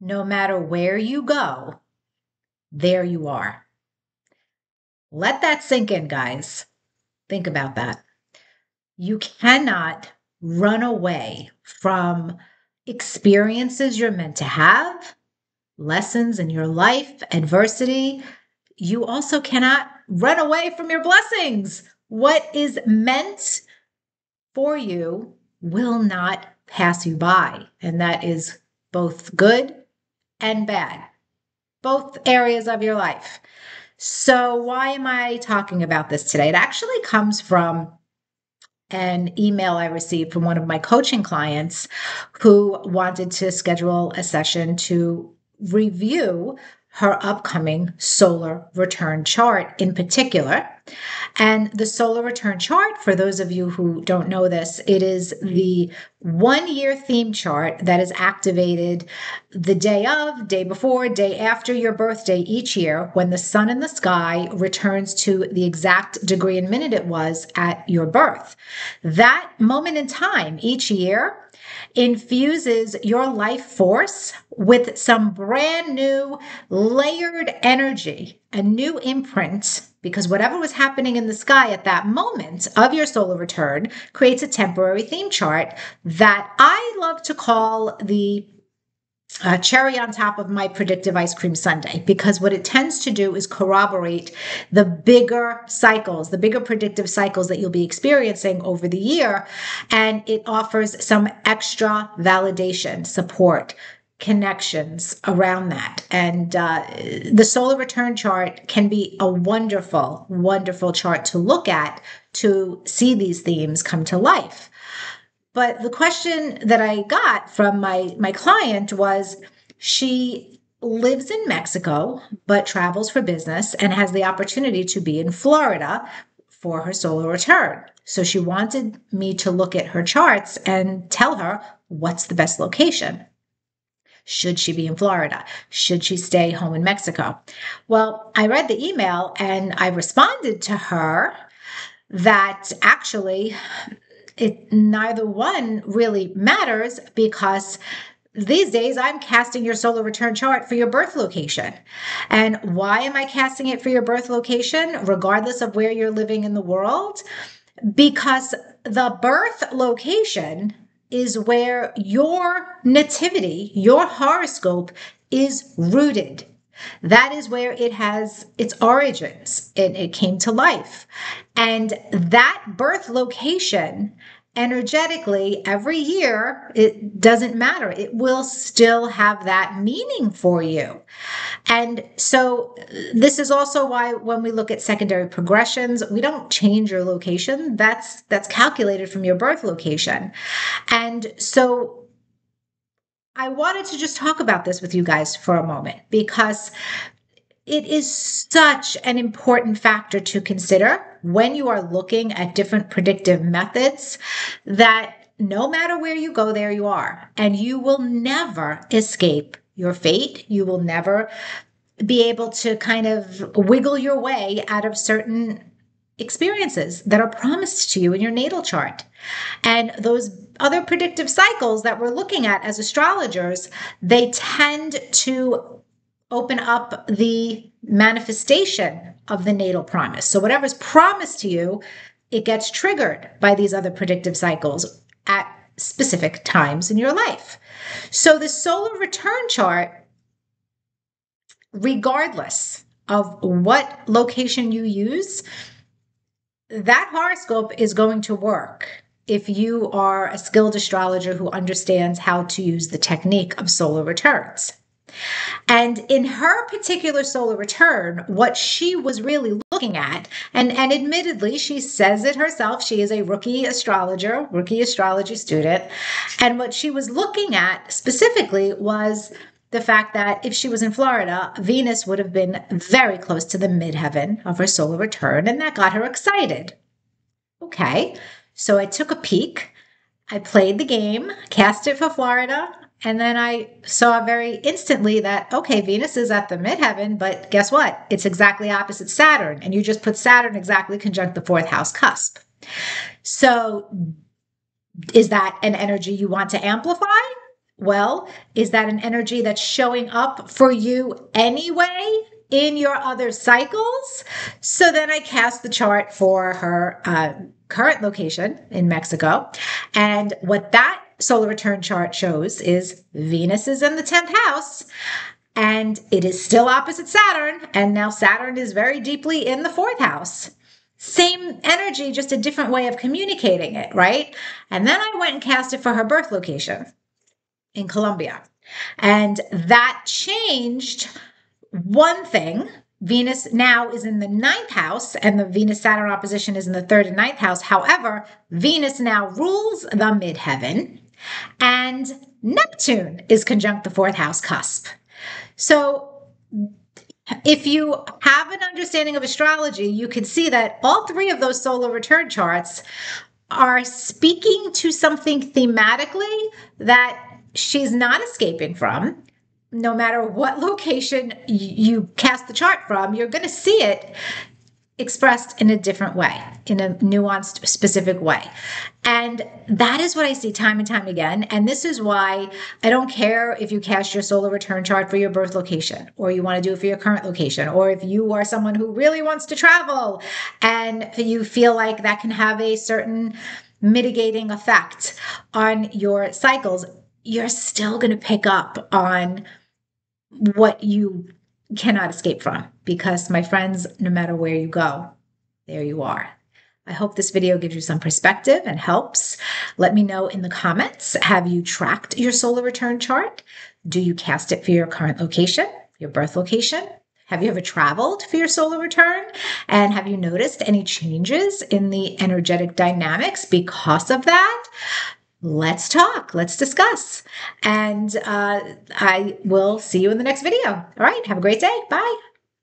No matter where you go, there you are. Let that sink in, guys. Think about that. You cannot run away from experiences you're meant to have, lessons in your life, adversity. You also cannot run away from your blessings. What is meant for you will not pass you by. And that is both good and bad, both areas of your life. So, why am I talking about this today? It actually comes from an email I received from one of my coaching clients who wanted to schedule a session to review her upcoming solar return chart in particular. And the solar return chart, for those of you who don't know this, it is the 1 year theme chart that is activated the day of, day before, day after your birthday each year when the sun in the sky returns to the exact degree and minute it was at your birth. That moment in time each year infuses your life force with some brand new layered energy, a new imprint, because whatever was happening in the sky at that moment of your solar return creates a temporary theme chart that I love to call the cherry on top of my predictive ice cream sundae, because what it tends to do is corroborate the bigger cycles, the bigger predictive cycles that you'll be experiencing over the year. And it offers some extra validation, support, connections around that. And the solar return chart can be a wonderful, wonderful chart to look at to see these themes come to life. But the question that I got from my client was, she lives in Mexico, but travels for business and has the opportunity to be in Florida for her solar return. So she wanted me to look at her charts and tell her what's the best location. Should she be in Florida? Should she stay home in Mexico? Well, I read the email and I responded to her that actually neither one really matters, because these days I'm casting your solar return chart for your birth location. And why am I casting it for your birth location, regardless of where you're living in the world? Because the birth location is where your nativity, your horoscope is rooted. That is where it has its origins. It came to life. And that birth location, energetically, every year, it doesn't matter. It will still have that meaning for you. And so this is also why when we look at secondary progressions, we don't change your location. That's calculated from your birth location. And so I wanted to just talk about this with you guys for a moment, because it is such an important factor to consider when you are looking at different predictive methods, that no matter where you go, there you are. And you will never escape your fate. You will never be able to kind of wiggle your way out of certain experiences that are promised to you in your natal chart. And those other predictive cycles that we're looking at as astrologers, they tend to open up the manifestation of the natal promise. So whatever's promised to you, it gets triggered by these other predictive cycles at specific times in your life. So the solar return chart, regardless of what location you use, that horoscope is going to work if you are a skilled astrologer who understands how to use the technique of solar returns. And in her particular solar return, what she was really looking at, and admittedly, she says it herself, she is a rookie astrologer, rookie astrology student. And what she was looking at specifically was the fact that if she was in Florida, Venus would have been very close to the midheaven of her solar return, and that got her excited. Okay, so I took a peek. I played the game, cast it for Florida, and then I saw very instantly that, okay, Venus is at the midheaven, but guess what? It's exactly opposite Saturn, and you just put Saturn exactly conjunct the fourth house cusp. So is that an energy you want to amplify? Well, is that an energy that's showing up for you anyway in your other cycles? So then I cast the chart for her current location in Mexico. And what that solar return chart shows is Venus is in the 10th house. And it is still opposite Saturn. And now Saturn is very deeply in the 4th house. Same energy, just a different way of communicating it, right? And then I went and cast it for her birth location in Colombia. And that changed one thing. Venus now is in the 9th house, and the Venus-Saturn opposition is in the 3rd and 9th house. However, Venus now rules the midheaven, and Neptune is conjunct the 4th house cusp. So if you have an understanding of astrology, you can see that all three of those solar return charts are speaking to something thematically that she's not escaping from. No matter what location you cast the chart from, you're going to see it expressed in a different way, in a nuanced, specific way. And that is what I see time and time again. And this is why I don't care if you cast your solar return chart for your birth location, or you want to do it for your current location, or if you are someone who really wants to travel and you feel like that can have a certain mitigating effect on your cycles, you're still going to pick up on what you cannot escape from, because my friends, no matter where you go, there you are. I hope this video gives you some perspective and helps. Let me know in the comments, have you tracked your solar return chart? Do you cast it for your current location, your birth location? Have you ever traveled for your solar return? And have you noticed any changes in the energetic dynamics because of that? Let's talk. Let's discuss. And I will see you in the next video. All right. Have a great day. Bye.